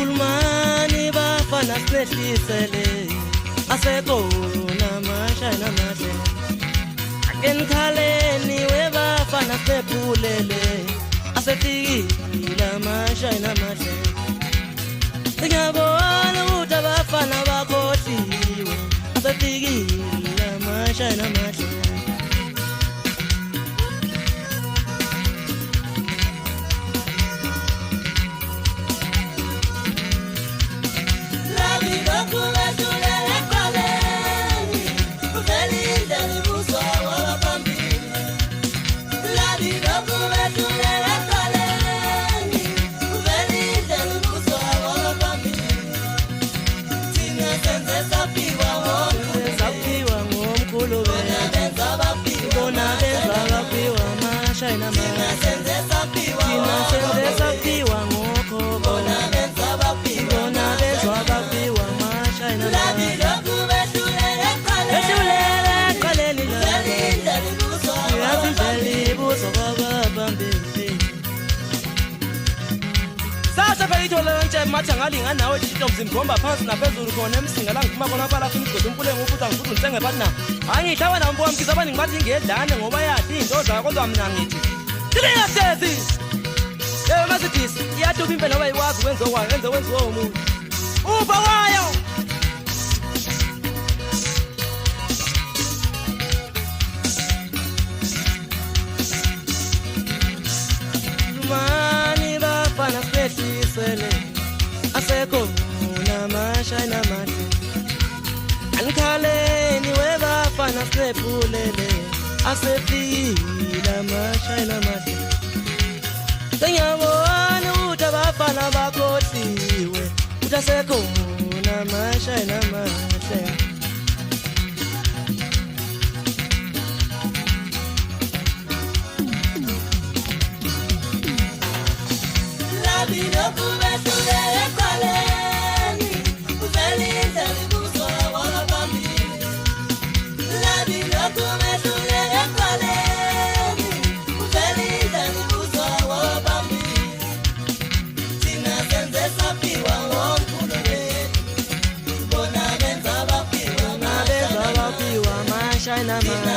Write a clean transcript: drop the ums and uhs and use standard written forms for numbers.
Khulumani bafana sehlisele asekona mashayina mahle Akenkhaleni webafana sephulele asefikile mashayina mahle Ngiyabona ukuthi abafana bakhohliwe asefikile mashayina mahle Matha ngalinga nawe tshito mzimgomba phansi naphezulu khona emsinga la ngiphuma khona bala funa igqodo umpulengo ufuthi angifuthi ngitsenge bathi na angihlaba nampo wamkisa abaningi bathi ngedlane ngoba yathi into zakho kodwa mina ngithi Diliyasezi Masidisi iyathuba impela ngoba ikwazi wenziwa umuntu Upha wayo Mani bafana sehlisele asekona mashayina mahle Ankhaleni webafana sephulele asefikile mashayina mahle Ngiyabona ukuthi abafana bakhohliwe ukuthi asekona mashayina mahle China man,